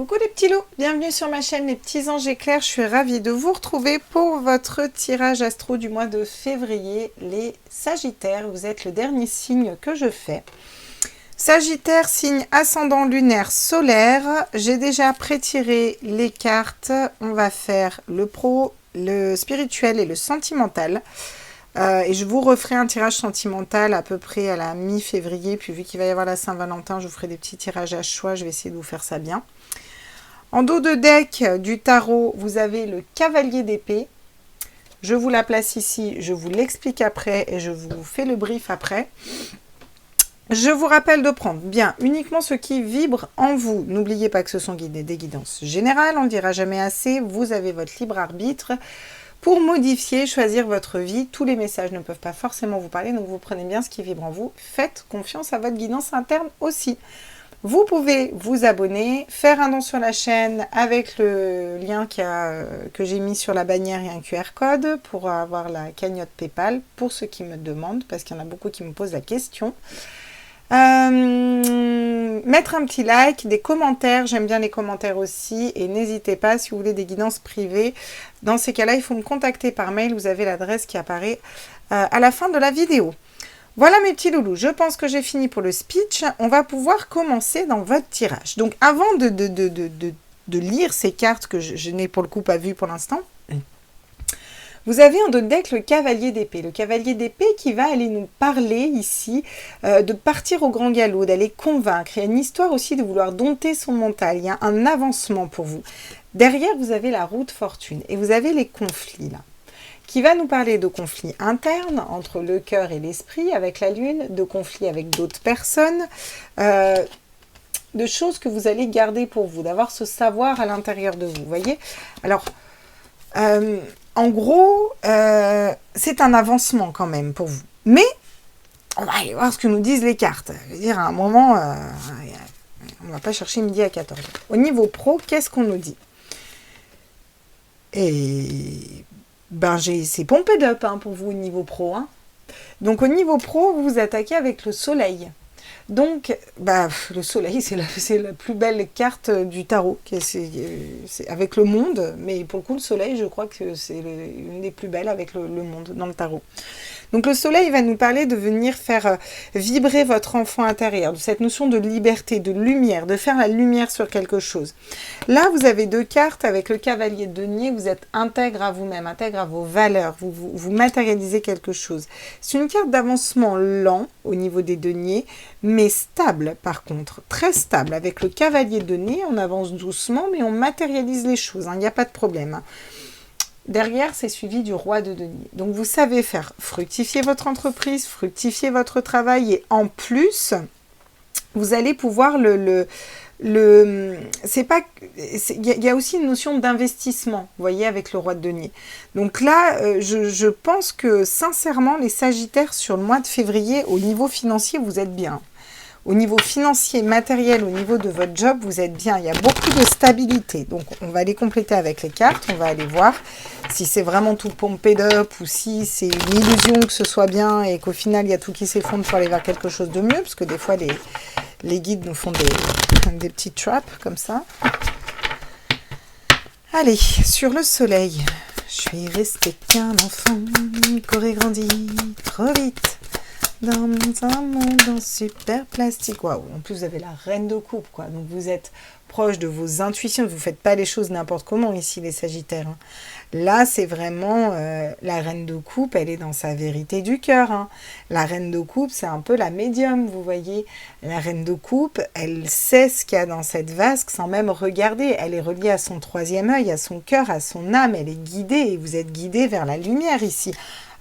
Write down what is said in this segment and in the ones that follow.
Coucou les petits loups, bienvenue sur ma chaîne Les Petits Anges Éclairs. Je suis ravie de vous retrouver pour votre tirage astro du mois de février. Les Sagittaires, vous êtes le dernier signe que je fais. Sagittaire, signe ascendant lunaire solaire. J'ai déjà pré-tiré les cartes. On va faire le pro, le spirituel et le sentimental. Et je vous referai un tirage sentimental à peu près à la mi-février. Puis vu qu'il va y avoir la Saint-Valentin, je vous ferai des petits tirages à choix. Je vais essayer de vous faire ça bien. En dos de deck du tarot, vous avez le cavalier d'épée. Je vous la place ici, je vous l'explique après et je vous fais le brief après. Je vous rappelle de prendre bien uniquement ce qui vibre en vous. N'oubliez pas que ce sont des guidances générales, on ne dira jamais assez. Vous avez votre libre arbitre pour modifier, choisir votre vie. Tous les messages ne peuvent pas forcément vous parler, donc vous prenez bien ce qui vibre en vous. Faites confiance à votre guidance interne aussi. Vous pouvez vous abonner, faire un don sur la chaîne avec le lien que j'ai mis sur la bannière et un QR code pour avoir la cagnotte PayPal pour ceux qui me demandent, parce qu'il y en a beaucoup qui me posent la question. Mettre un petit like, des commentaires, j'aime bien les commentaires aussi, et n'hésitez pas si vous voulez des guidances privées. Dans ces cas-là, il faut me contacter par mail, vous avez l'adresse qui apparaît à la fin de la vidéo. Voilà mes petits loulous, je pense que j'ai fini pour le speech. On va pouvoir commencer dans votre tirage. Donc avant de lire ces cartes que je n'ai pour le coup pas vues pour l'instant, vous avez en dos de deck le cavalier d'épée. Le cavalier d'épée qui va aller nous parler ici de partir au grand galop, d'aller convaincre. Il y a une histoire aussi de vouloir dompter son mental. Il y a un avancement pour vous. Derrière, vous avez la roue de fortune et vous avez les conflits là, qui va nous parler de conflits internes entre le cœur et l'esprit avec la lune, de conflits avec d'autres personnes, de choses que vous allez garder pour vous, d'avoir ce savoir à l'intérieur de vous, voyez. Alors, en gros, c'est un avancement quand même pour vous. Mais, on va aller voir ce que nous disent les cartes. Je veux dire, à un moment, on ne va pas chercher midi à 14h. Au niveau pro, qu'est-ce qu'on nous dit? Et ben, c'est pompé d'up pour vous au niveau pro. Donc, au niveau pro, vous vous attaquez avec le soleil. Donc, le soleil, c'est la plus belle carte du tarot. C'est avec le monde, mais pour le coup, le soleil, je crois que c'est une des plus belles avec le monde dans le tarot. Donc, le soleil va nous parler de venir faire vibrer votre enfant intérieur, de cette notion de liberté, de lumière, de faire la lumière sur quelque chose. Là, vous avez deux cartes avec le cavalier de denier. Vous êtes intègre à vous-même, intègre à vos valeurs. Vous matérialisez quelque chose. C'est une carte d'avancement lent au niveau des deniers, mais stable par contre, très stable. Avec le cavalier de denier, on avance doucement, mais on matérialise les choses. Il n'y a pas de problème. Derrière, c'est suivi du roi de denier. Donc, vous savez faire fructifier votre entreprise, fructifier votre travail et en plus, vous allez pouvoir il y a aussi une notion d'investissement, vous voyez, avec le roi de denier. Donc là, je pense que sincèrement, les Sagittaires sur le mois de février, au niveau financier, vous êtes bien. Au niveau financier, matériel, au niveau de votre job, vous êtes bien. Il y a beaucoup de stabilité. Donc, on va les compléter avec les cartes. On va aller voir si c'est vraiment tout pompé d'up ou si c'est une illusion que ce soit bien et qu'au final, il y a tout qui s'effondre pour aller vers quelque chose de mieux. Parce que des fois, les guides nous font des petits traps comme ça. Allez, sur le soleil. Je suis restée qu'un enfant qu'aurait grandi trop vite. Dans un monde en super plastique. Waouh, en plus vous avez la reine de coupe, quoi. Donc vous êtes proche de vos intuitions. Vous ne faites pas les choses n'importe comment ici, les Sagittaires. Là, c'est vraiment la reine de coupe, elle est dans sa vérité du cœur. La reine de coupe, c'est un peu la médium, vous voyez. La reine de coupe, elle sait ce qu'il y a dans cette vasque sans même regarder. Elle est reliée à son troisième œil, à son cœur, à son âme. Elle est guidée et vous êtes guidé vers la lumière ici.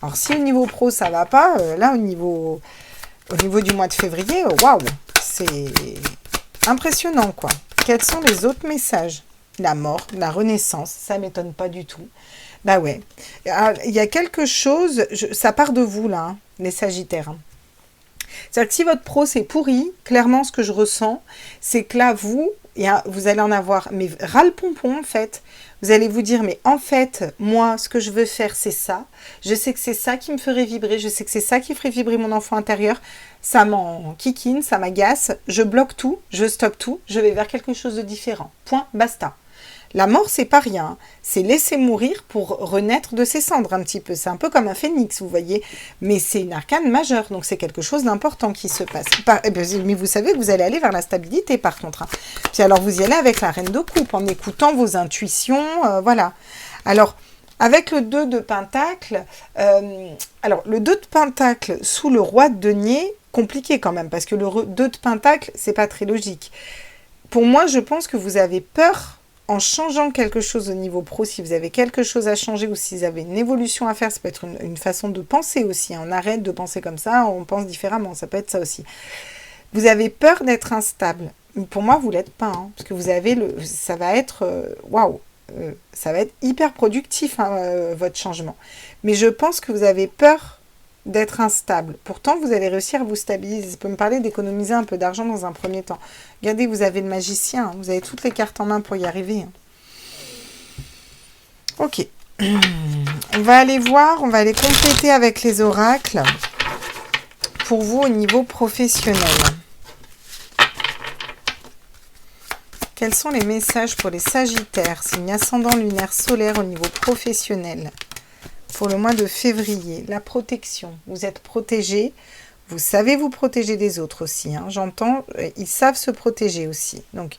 Alors, si au niveau pro, ça va pas, là, au niveau du mois de février, waouh, c'est impressionnant, quoi. Quels sont les autres messages? La mort, la renaissance, ça m'étonne pas du tout. Bah ouais, il y a quelque chose, ça part de vous, là, les Sagittaires. C'est-à-dire que si votre pro c'est pourri, clairement ce que je ressens, c'est que là, vous allez en avoir, mais ras le pompon en fait. Vous allez vous dire, mais en fait, moi, ce que je veux faire, c'est ça. Je sais que c'est ça qui me ferait vibrer, je sais que c'est ça qui ferait vibrer mon enfant intérieur. Ça m'enquiquine, ça m'agace, je bloque tout, je stoppe tout, je vais vers quelque chose de différent. Point, basta. La mort, c'est pas rien. C'est laisser mourir pour renaître de ses cendres un petit peu. C'est un peu comme un phénix, vous voyez. Mais c'est une arcane majeure, donc c'est quelque chose d'important qui se passe. Mais vous savez que vous allez aller vers la stabilité, par contre. Hein. Puis alors, vous y allez avec la reine de coupe, en écoutant vos intuitions, voilà. Alors, avec le 2 de pentacle, le 2 de pentacle sous le roi de denier, compliqué quand même, parce que le 2 de pentacle, c'est pas très logique. Pour moi, je pense que vous avez peur en changeant quelque chose au niveau pro, si vous avez quelque chose à changer ou si vous avez une évolution à faire, ça peut être une façon de penser aussi. On arrête de penser comme ça, on pense différemment, ça peut être ça aussi. Vous avez peur d'être instable. Pour moi, vous ne l'êtes pas, hein, parce que vous avez ça va être waouh, ça va être hyper productif votre changement. Mais je pense que vous avez peur d'être instable. Pourtant, vous allez réussir à vous stabiliser. Ça peut me parler d'économiser un peu d'argent dans un premier temps. Regardez, vous avez le magicien. Hein. Vous avez toutes les cartes en main pour y arriver. Hein. Ok. On va aller voir, on va aller compléter avec les oracles pour vous au niveau professionnel. Quels sont les messages pour les Sagittaires, signe ascendant lunaire solaire au niveau professionnel ? Pour le mois de février, la protection. Vous êtes protégé. Vous savez vous protéger des autres aussi. Hein. J'entends, ils savent se protéger aussi. Donc,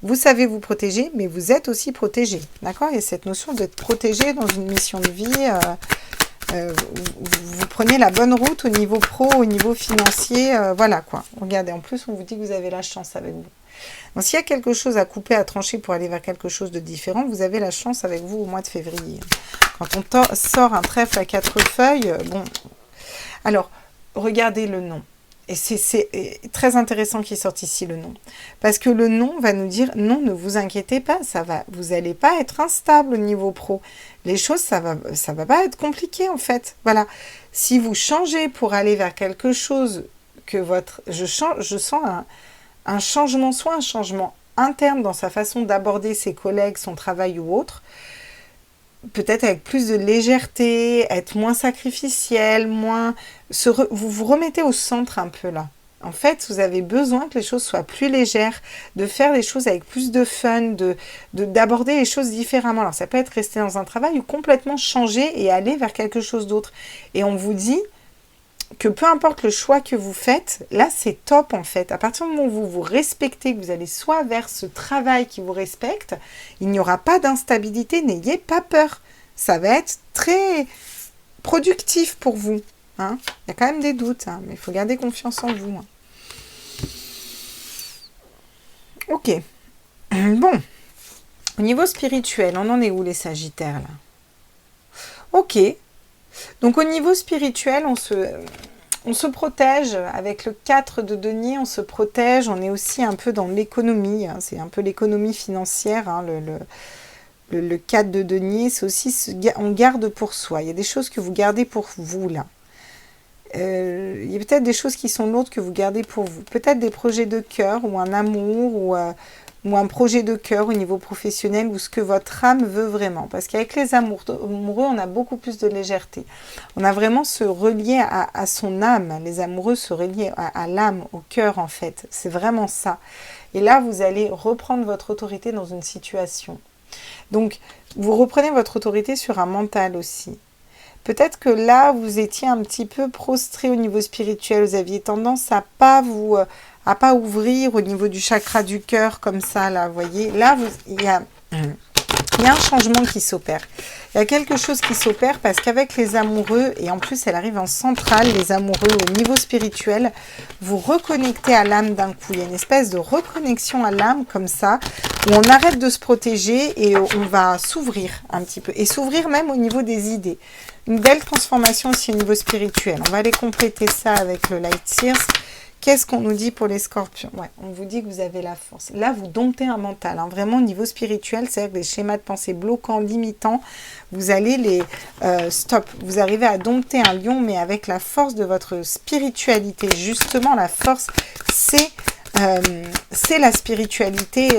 vous savez vous protéger, mais vous êtes aussi protégé. D'accord ? Il y a cette notion d'être protégé dans une mission de vie. Vous prenez la bonne route au niveau pro, au niveau financier. Voilà quoi. Regardez, en plus, on vous dit que vous avez la chance avec vous. Donc, s'il y a quelque chose à couper, à trancher pour aller vers quelque chose de différent, vous avez la chance avec vous au mois de février. Quand on sort un trèfle à 4 feuilles, bon. Alors, regardez le nom. Et c'est très intéressant qu'il sorte ici le nom. Parce que le nom va nous dire, non, ne vous inquiétez pas, vous n'allez pas être instable au niveau pro. Les choses, ça va pas être compliqué en fait. Voilà. Si vous changez pour aller vers quelque chose que je sens un changement, soit un changement interne dans sa façon d'aborder ses collègues, son travail ou autre, peut-être avec plus de légèreté, être moins sacrificiel, vous vous remettez au centre un peu là. En fait, vous avez besoin que les choses soient plus légères, de faire les choses avec plus de fun, d'aborder les choses différemment. Alors ça peut être rester dans un travail ou complètement changer et aller vers quelque chose d'autre. Et on vous dit que peu importe le choix que vous faites, là c'est top en fait. À partir du moment où vous vous respectez, que vous allez soit vers ce travail qui vous respecte, il n'y aura pas d'instabilité, n'ayez pas peur. Ça va être très productif pour vous. Hein. Il y a quand même des doutes, hein, mais il faut garder confiance en vous. Hein. Ok. Bon. Au niveau spirituel, on en est où les Sagittaires là ? Ok. Donc au niveau spirituel, on se protège avec le 4 de denier, on se protège, on est aussi un peu dans l'économie, hein, c'est un peu l'économie financière, hein, le 4 de denier, c'est aussi, on garde pour soi, il y a des choses que vous gardez pour vous là. Il y a peut-être des choses qui sont l'autre que vous gardez pour vous, peut-être des projets de cœur ou un amour ou un projet de cœur au niveau professionnel ou ce que votre âme veut vraiment. Parce qu'avec les amoureux, on a beaucoup plus de légèreté. On a vraiment se relier à son âme. Les amoureux se relient à l'âme, au cœur en fait. C'est vraiment ça. Et là, vous allez reprendre votre autorité dans une situation. Donc, vous reprenez votre autorité sur un mental aussi. Peut-être que là, vous étiez un petit peu prostré au niveau spirituel. Vous aviez tendance à pas ouvrir au niveau du chakra du cœur comme ça, là, vous voyez. Là, il y a un changement qui s'opère. Il y a quelque chose qui s'opère parce qu'avec les amoureux, et en plus, elle arrive en centrale, les amoureux, au niveau spirituel, vous reconnectez à l'âme d'un coup. Il y a une espèce de reconnexion à l'âme comme ça, où on arrête de se protéger et on va s'ouvrir un petit peu. Et s'ouvrir même au niveau des idées. Une belle transformation aussi au niveau spirituel. On va aller compléter ça avec le Light Seers Qu'est-ce qu'on nous dit pour les scorpions? Ouais, on vous dit que vous avez la force. Là, vous domptez un mental, hein, vraiment au niveau spirituel, c'est-à-dire que les schémas de pensée bloquants, limitants, vous allez les stop. Vous arrivez à dompter un lion, mais avec la force de votre spiritualité. Justement, la force, c'est la spiritualité.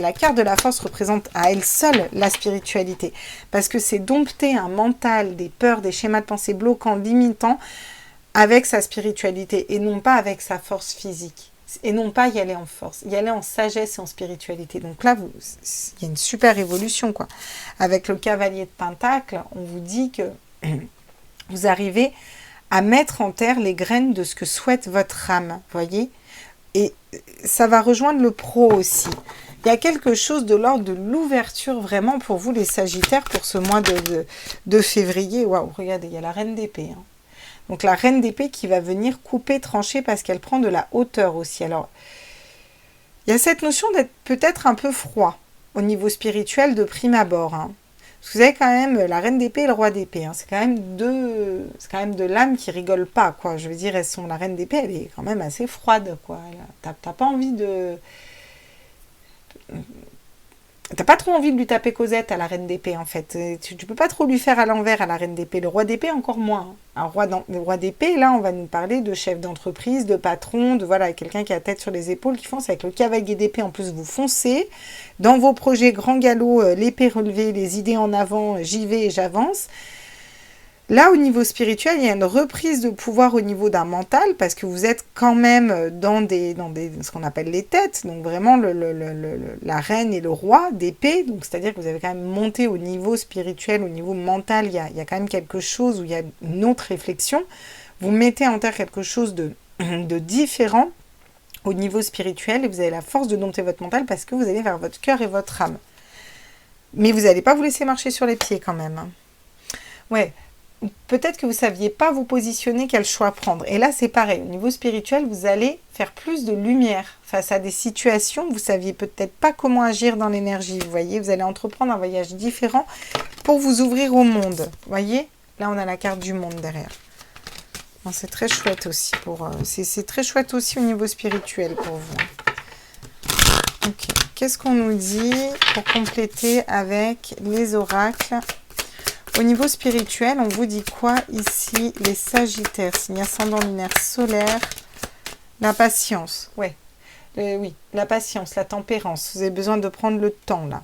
La carte de la force représente à elle seule la spiritualité. Parce que c'est dompter un mental, des peurs, des schémas de pensée bloquants, limitants, avec sa spiritualité et non pas avec sa force physique. Et non pas y aller en force, y aller en sagesse et en spiritualité. Donc là, il y a une super évolution, quoi. Avec le cavalier de Pentacle, on vous dit que vous arrivez à mettre en terre les graines de ce que souhaite votre âme, voyez. Et ça va rejoindre le pro aussi. Il y a quelque chose de l'ordre de l'ouverture vraiment pour vous, les Sagittaires, pour ce mois de février. Waouh, regardez, il y a la reine d'épée, hein. Donc la reine d'épée qui va venir couper, trancher parce qu'elle prend de la hauteur aussi. Alors, il y a cette notion d'être peut-être un peu froid au niveau spirituel de prime abord, hein. Parce que vous avez quand même la reine d'épée et le roi d'épée, hein. C'est quand même de l'âme qui rigole pas, quoi. Je veux dire, la reine d'épée, elle est quand même assez froide, quoi. T'as pas envie de... T'as pas trop envie de lui taper Cosette à la reine d'épée, en fait. Tu peux pas trop lui faire à l'envers à la reine d'épée. Le roi d'épée, encore moins. Un le roi d'épée, là, on va nous parler de chef d'entreprise, de patron, de voilà, quelqu'un qui a la tête sur les épaules, qui fonce avec le cavalier d'épée. En plus, vous foncez. Dans vos projets grand galop, l'épée relevée, les idées en avant, j'y vais et j'avance. Là, au niveau spirituel, il y a une reprise de pouvoir au niveau d'un mental, parce que vous êtes quand même dans ce qu'on appelle les têtes, donc vraiment la reine et le roi d'épée, donc c'est-à-dire que vous avez quand même monté au niveau spirituel, au niveau mental, il y a quand même quelque chose où il y a une autre réflexion. Vous mettez en terre quelque chose de différent au niveau spirituel, et vous avez la force de dompter votre mental parce que vous allez vers votre cœur et votre âme. Mais vous n'allez pas vous laisser marcher sur les pieds quand même. Ouais. Peut-être que vous ne saviez pas vous positionner, quel choix prendre. Et là, c'est pareil. Au niveau spirituel, vous allez faire plus de lumière face à des situations. Vous ne saviez peut-être pas comment agir dans l'énergie. Vous voyez, vous allez entreprendre un voyage différent pour vous ouvrir au monde. Vous voyez, là, on a la carte du monde derrière. Bon, c'est très chouette aussi. C'est très chouette aussi au niveau spirituel pour vous. Ok. Qu'est-ce qu'on nous dit pour compléter avec les oracles ? Au niveau spirituel, on vous dit quoi ici, les Sagittaires, signe ascendant lunaire solaire, la patience, ouais, oui, la patience, la tempérance, vous avez besoin de prendre le temps là.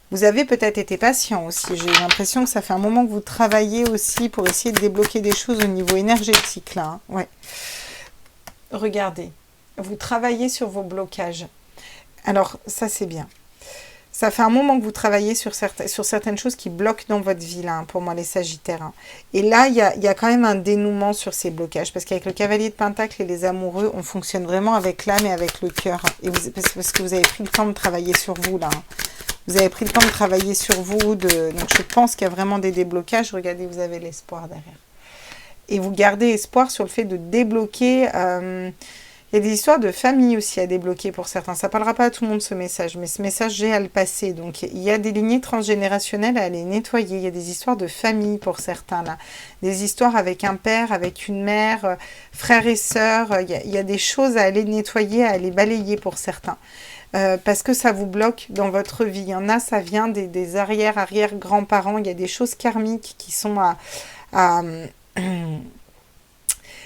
Vous avez peut-être été patient aussi, j'ai l'impression que ça fait un moment que vous travaillez aussi pour essayer de débloquer des choses au niveau énergétique là, hein. Ouais. Regardez, vous travaillez sur vos blocages, alors ça c'est bien. Ça fait un moment que vous travaillez sur certaines choses qui bloquent dans votre vie, là, hein, pour moi, les Sagittaires. Hein. Et là, il y a quand même un dénouement sur ces blocages. Parce qu'avec le cavalier de Pentacle et les amoureux, on fonctionne vraiment avec l'âme et avec le cœur. Et parce que vous avez pris le temps de travailler sur vous, là. Hein. Vous avez pris le temps de travailler sur vous. Donc, je pense qu'il y a vraiment des déblocages. Regardez, vous avez l'espoir derrière. Et vous gardez espoir sur le fait de débloquer... il y a des histoires de famille aussi à débloquer pour certains. Ça ne parlera pas à tout le monde ce message, mais ce message, j'ai à le passer. Donc, il y a des lignées transgénérationnelles à aller nettoyer. Il y a des histoires de famille pour certains, là. Des histoires avec un père, avec une mère, frères et sœurs. Il y a des choses à aller nettoyer, à aller balayer pour certains. Parce que ça vous bloque dans votre vie. Il y en a, ça vient des arrière-grands-parents. Il y a des choses karmiques qui sont à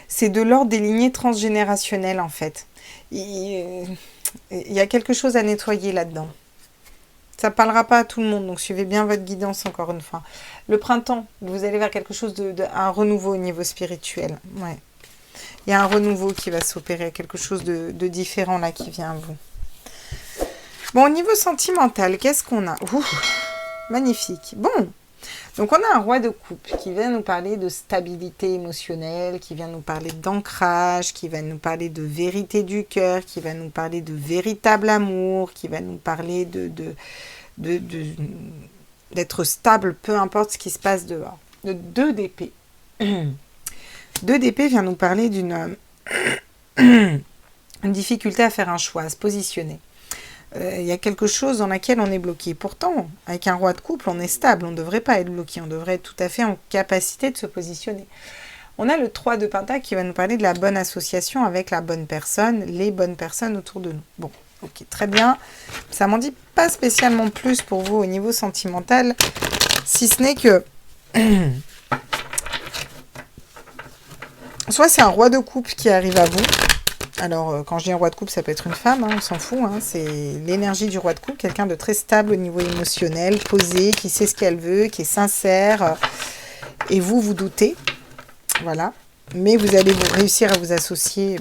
c'est de l'ordre des lignées transgénérationnelles, en fait. Il y a quelque chose à nettoyer là-dedans. Ça ne parlera pas à tout le monde, donc suivez bien votre guidance, encore une fois. Le printemps, vous allez vers quelque chose un renouveau au niveau spirituel. Ouais. Il y a un renouveau qui va s'opérer, quelque chose de différent là qui vient à vous. Bon, au niveau sentimental, qu'est-ce qu'on a? Ouh, magnifique. Bon. Donc, on a un roi de coupe qui vient nous parler de stabilité émotionnelle, qui vient nous parler d'ancrage, qui va nous parler de vérité du cœur, qui va nous parler de véritable amour, qui va nous parler d'être stable, peu importe ce qui se passe dehors. Le 2 d'épée. 2 d'épée vient nous parler d'une difficulté à faire un choix, à se positionner. Il y a quelque chose dans laquelle on est bloqué. Pourtant, avec un roi de couple, on est stable, on ne devrait pas être bloqué, on devrait être tout à fait en capacité de se positionner. On a le 3 de Pentacle qui va nous parler de la bonne association avec la bonne personne, les bonnes personnes autour de nous. Bon, ok, très bien. Ça m'en dit pas spécialement plus pour vous au niveau sentimental, si ce n'est que... soit c'est un roi de coupe qui arrive à vous. Alors, quand je dis un roi de coupe, ça peut être une femme, hein, on s'en fout. Hein, c'est l'énergie du roi de coupe, quelqu'un de très stable au niveau émotionnel, posé, qui sait ce qu'elle veut, qui est sincère. Et vous, vous doutez. Voilà. Mais vous allez réussir à vous associer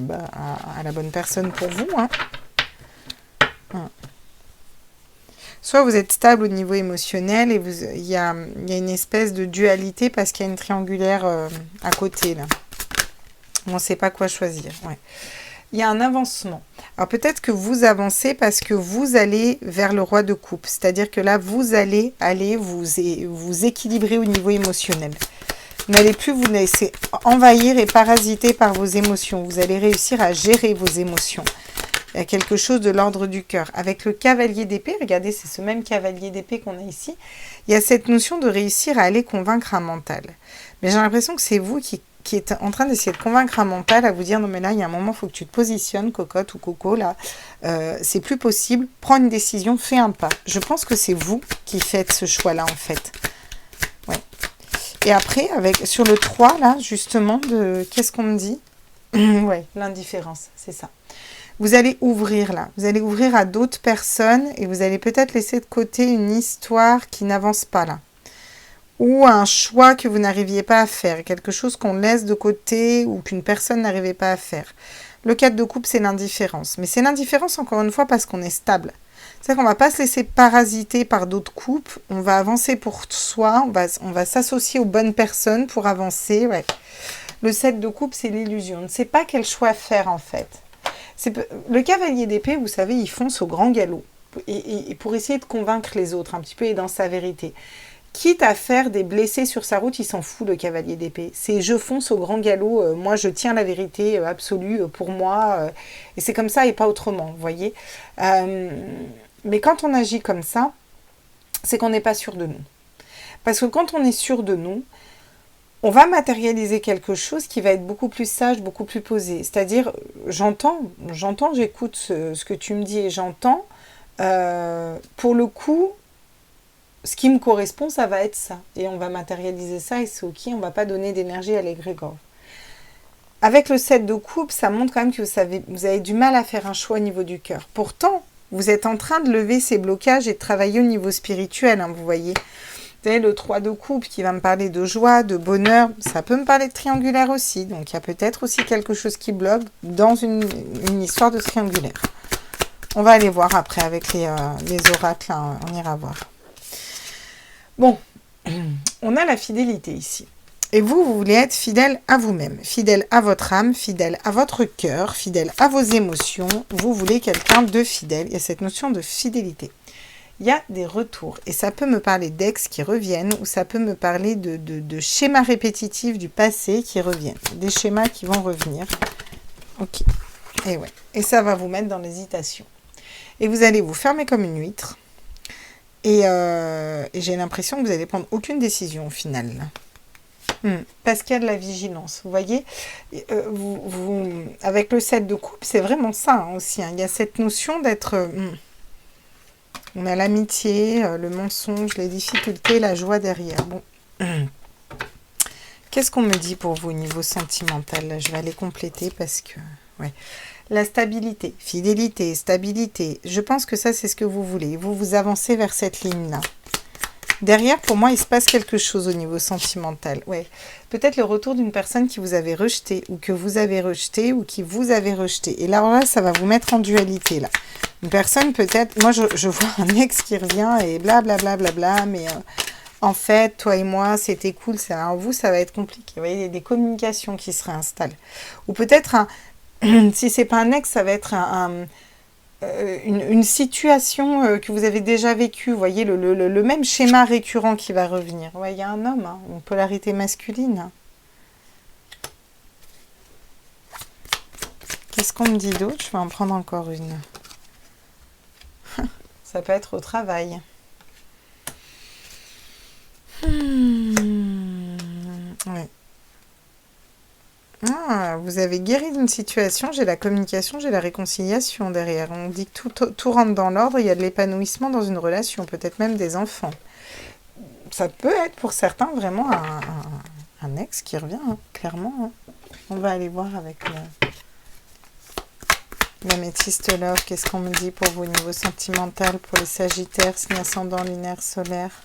à la bonne personne pour vous. Hein. Soit vous êtes stable au niveau émotionnel et il y a une espèce de dualité parce qu'il y a une triangulaire à côté. Là. On ne sait pas quoi choisir. Ouais. Il y a un avancement. Alors peut-être que vous avancez parce que vous allez vers le roi de coupe. C'est-à-dire que là, vous allez vous équilibrer au niveau émotionnel. Vous n'allez plus vous laisser envahir et parasiter par vos émotions. Vous allez réussir à gérer vos émotions. Il y a quelque chose de l'ordre du cœur. Avec le cavalier d'épée, regardez, c'est ce même cavalier d'épée qu'on a ici. Il y a cette notion de réussir à aller convaincre un mental. Mais j'ai l'impression que c'est vous qui est en train d'essayer de convaincre un mental à vous dire non mais là il y a un moment il faut que tu te positionnes cocotte ou coco là c'est plus possible, prends une décision, fais un pas. Je pense que c'est vous qui faites ce choix là en fait. Ouais. Et après sur le 3 là justement de qu'est-ce qu'on me dit ouais, l'indifférence, c'est ça. Vous allez ouvrir là, vous allez ouvrir à d'autres personnes et vous allez peut-être laisser de côté une histoire qui n'avance pas là. Ou un choix que vous n'arriviez pas à faire, quelque chose qu'on laisse de côté ou qu'une personne n'arrivait pas à faire. Le 4 de coupe, c'est l'indifférence. Mais c'est l'indifférence, encore une fois, parce qu'on est stable. C'est-à-dire qu'on ne va pas se laisser parasiter par d'autres coupes, on va avancer pour soi, on va s'associer aux bonnes personnes pour avancer. Ouais. Le 7 de coupe, c'est l'illusion. On ne sait pas quel choix faire, en fait. Le cavalier d'épée, vous savez, il fonce au grand galop. Et pour essayer de convaincre les autres, un petit peu, et dans sa vérité. Quitte à faire des blessés sur sa route, il s'en fout, le cavalier d'épée. C'est je fonce au grand galop, moi je tiens la vérité absolue pour moi, et c'est comme ça et pas autrement, vous voyez. Mais quand on agit comme ça, c'est qu'on n'est pas sûr de nous. Parce que quand on est sûr de nous, on va matérialiser quelque chose qui va être beaucoup plus sage, beaucoup plus posé. C'est-à-dire, j'entends, j'écoute ce que tu me dis et j'entends. Pour le coup, ce qui me correspond, ça va être ça. Et on va matérialiser ça et c'est ok, on ne va pas donner d'énergie à l'égrégore. Avec le 7 de coupe, ça montre quand même que vous avez du mal à faire un choix au niveau du cœur. Pourtant, vous êtes en train de lever ces blocages et de travailler au niveau spirituel, hein, vous voyez. Vous avez le 3 de coupe qui va me parler de joie, de bonheur. Ça peut me parler de triangulaire aussi. Donc, il y a peut-être aussi quelque chose qui bloque dans une histoire de triangulaire. On va aller voir après avec les oracles. Hein, on ira voir. Bon, on a la fidélité ici. Et vous voulez être fidèle à vous-même, fidèle à votre âme, fidèle à votre cœur, fidèle à vos émotions. Vous voulez quelqu'un de fidèle. Il y a cette notion de fidélité. Il y a des retours. Et ça peut me parler d'ex qui reviennent ou ça peut me parler de schémas répétitifs du passé qui reviennent. Des schémas qui vont revenir. Ok. Et ouais. Et ça va vous mettre dans l'hésitation. Et vous allez vous fermer comme une huître. Et j'ai l'impression que vous n'allez prendre aucune décision au final. Parce qu'il y a de la vigilance. Vous voyez, avec le 7 de coupe, c'est vraiment ça hein, aussi. Hein. Il y a cette notion d'être... on a l'amitié, le mensonge, les difficultés, la joie derrière. Bon. Qu'est-ce qu'on me dit pour vous au niveau sentimental? Là, je vais aller compléter parce que... ouais. La stabilité, fidélité, stabilité. Je pense que ça, c'est ce que vous voulez. Vous avancez vers cette ligne-là. Derrière, pour moi, il se passe quelque chose au niveau sentimental. Ouais. Peut-être le retour d'une personne qui vous avait rejeté, ou que vous avez rejeté, ou qui vous avait rejeté. Et là, ça va vous mettre en dualité, là. Une personne, peut-être... Moi, je vois un ex qui revient et blablabla, mais... en fait, toi et moi, c'était cool. Alors vous, ça va être compliqué. Vous voyez, il y a des communications qui se réinstallent. Ou peut-être si c'est pas un ex, ça va être une situation que vous avez déjà vécue. Vous voyez, le même schéma récurrent qui va revenir. Ouais, il y a un homme, hein, une polarité masculine. Qu'est-ce qu'on me dit d'autre? Je vais en prendre encore une. Ça peut être au travail. Ouais. vous avez guéri d'une situation, j'ai la communication, j'ai la réconciliation derrière. On dit que tout rentre dans l'ordre, il y a de l'épanouissement dans une relation, peut-être même des enfants. Ça peut être pour certains vraiment un ex qui revient, hein, clairement. Hein. On va aller voir avec l'améthyste love, qu'est-ce qu'on me dit pour vous au niveau sentimental, pour les sagittaires, signe ascendant, lunaire, solaire.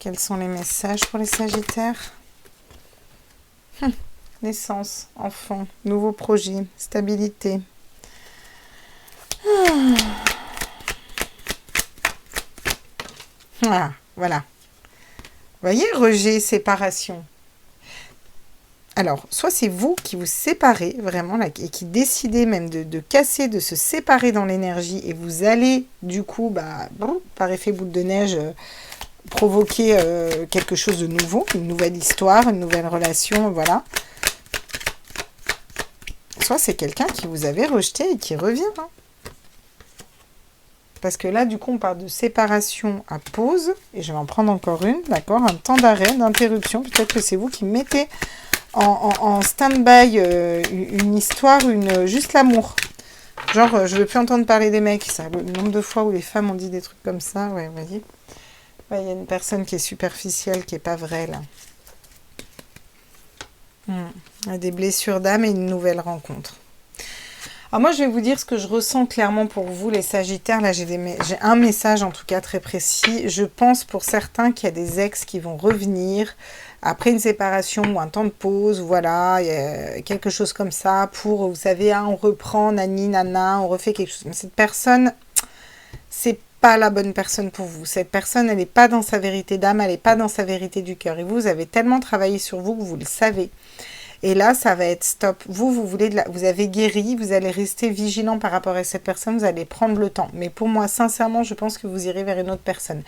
Quels sont les messages pour les sagittaires? Naissance, enfant, nouveau projet, stabilité. Ah, voilà. Vous voyez, rejet, séparation. Alors, soit c'est vous qui vous séparez vraiment là, et qui décidez même de casser, de se séparer dans l'énergie et vous allez du coup, par effet boule de neige, provoquer quelque chose de nouveau, une nouvelle histoire, une nouvelle relation, voilà. Soit c'est quelqu'un qui vous avait rejeté et qui revient. Hein. Parce que là, du coup, on parle de séparation à pause. Et je vais en prendre encore une, d'accord? Un temps d'arrêt, d'interruption. Peut-être que c'est vous qui mettez en stand-by une histoire, juste l'amour. Genre, je ne veux plus entendre parler des mecs. Ça, le nombre de fois où les femmes ont dit des trucs comme ça, ouais, vous voyez. Il y a une personne qui est superficielle, qui n'est pas vraie, là. Il y a des blessures d'âme et une nouvelle rencontre. Alors moi, je vais vous dire ce que je ressens clairement pour vous, les Sagittaires. Là, j'ai un message, en tout cas, très précis. Je pense pour certains qu'il y a des ex qui vont revenir après une séparation ou un temps de pause. Voilà, quelque chose comme ça pour, vous savez, on reprend, nani, nana, on refait quelque chose. Mais cette personne, c'est pas la bonne personne pour vous. Cette personne, elle n'est pas dans sa vérité d'âme, elle n'est pas dans sa vérité du cœur. Et vous avez tellement travaillé sur vous que vous le savez. Et là, ça va être stop. Vous avez guéri, vous allez rester vigilant par rapport à cette personne, vous allez prendre le temps. Mais pour moi, sincèrement, je pense que vous irez vers une autre personne.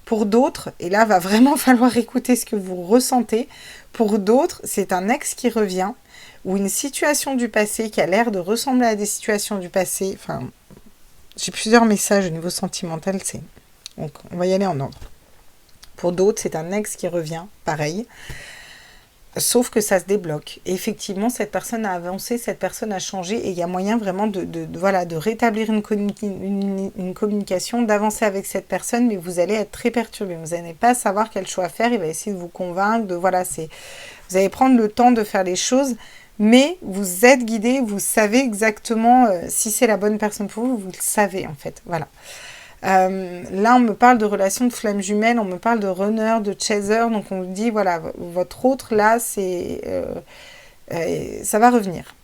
Pour d'autres, et là, va vraiment falloir écouter ce que vous ressentez. Pour d'autres, c'est un ex qui revient ou une situation du passé qui a l'air de ressembler à des situations du passé. Enfin, j'ai plusieurs messages au niveau sentimental, donc on va y aller en ordre. Pour d'autres, c'est un ex qui revient, pareil. Sauf que ça se débloque. Et effectivement, cette personne a avancé, cette personne a changé et il y a moyen vraiment de rétablir une communication, d'avancer avec cette personne, mais vous allez être très perturbé. Vous n'allez pas savoir quel choix faire. Il va essayer de vous convaincre. Vous allez prendre le temps de faire les choses, mais vous êtes guidé, vous savez exactement si c'est la bonne personne pour vous, vous le savez en fait. Voilà. Là, on me parle de relation de flamme jumelle, on me parle de runner, de chaser, donc on dit, voilà, votre autre, là, ça va revenir.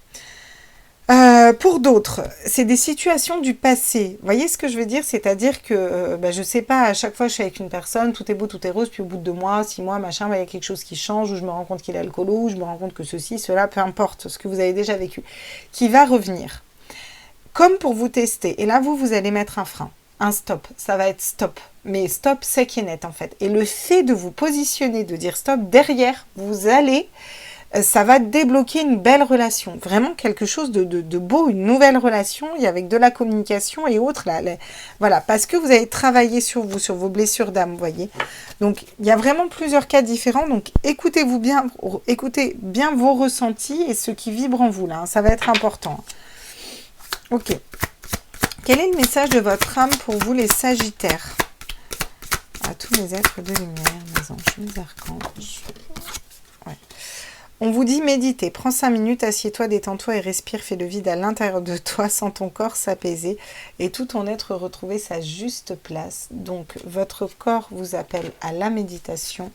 Pour d'autres, c'est des situations du passé. Vous voyez ce que je veux dire? C'est-à-dire que, je sais pas, à chaque fois, je suis avec une personne, tout est beau, tout est rose, puis au bout de 2 mois, 6 mois, machin, il y a quelque chose qui change, ou je me rends compte qu'il est alcoolo, ou je me rends compte que ceci, cela, peu importe, ce que vous avez déjà vécu, qui va revenir. Comme pour vous tester. Et là, vous allez mettre un frein. Un stop, ça va être stop, mais stop sec et net en fait. Et le fait de vous positionner, de dire stop, derrière, ça va débloquer une belle relation, vraiment quelque chose de beau, une nouvelle relation, et avec de la communication et autres, voilà, parce que vous avez travaillé sur vous, sur vos blessures d'âme, vous voyez. Donc, il y a vraiment plusieurs cas différents, donc écoutez bien vos ressentis et ce qui vibre en vous, là, hein, ça va être important. Ok. Quel est le message de votre âme pour vous, les Sagittaires? À tous les êtres de lumière, mes anges, mes archanges. Ouais. On vous dit méditer. Prends 5 minutes, assieds-toi, détends-toi et respire. Fais le vide à l'intérieur de toi, sens ton corps s'apaiser et tout ton être retrouver sa juste place. Donc, votre corps vous appelle à la méditation.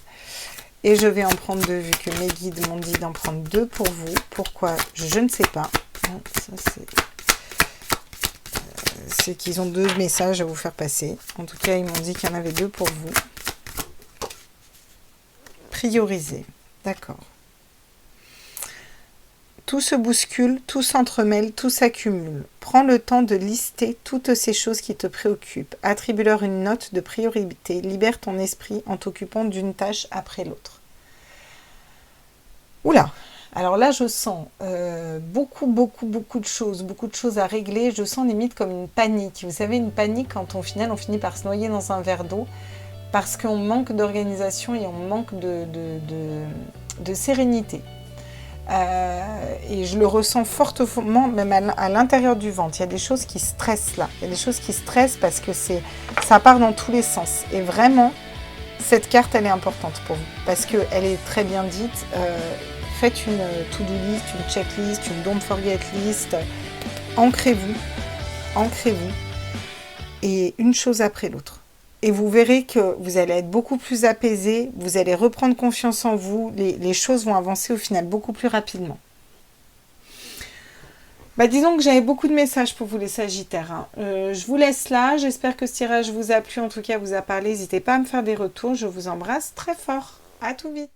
Et je vais en prendre 2, vu que mes guides m'ont dit d'en prendre 2 pour vous. Pourquoi? Je ne sais pas. Ça, c'est qu'ils ont 2 messages à vous faire passer. En tout cas, ils m'ont dit qu'il y en avait 2 pour vous. Prioriser. D'accord. Tout se bouscule, tout s'entremêle, tout s'accumule. Prends le temps de lister toutes ces choses qui te préoccupent. Attribue-leur une note de priorité. Libère ton esprit en t'occupant d'une tâche après l'autre. Oula! Alors là, je sens beaucoup de choses à régler. Je sens limite comme une panique. Vous savez, une panique quand au final, on finit par se noyer dans un verre d'eau parce qu'on manque d'organisation et on manque de sérénité. Et je le ressens fortement, même à l'intérieur du ventre. Il y a des choses qui stressent là. Il y a des choses qui stressent parce que ça part dans tous les sens. Et vraiment, cette carte, elle est importante pour vous. Parce qu'elle est très bien dite. Faites une to-do list, une checklist, une don't forget list. Ancrez-vous. Ancrez-vous. Et une chose après l'autre. Et vous verrez que vous allez être beaucoup plus apaisé, vous allez reprendre confiance en vous, les choses vont avancer au final beaucoup plus rapidement. Disons que j'avais beaucoup de messages pour vous les Sagittaires. Hein. Je vous laisse là, j'espère que ce tirage vous a plu, en tout cas vous a parlé. N'hésitez pas à me faire des retours, je vous embrasse très fort. À tout vite.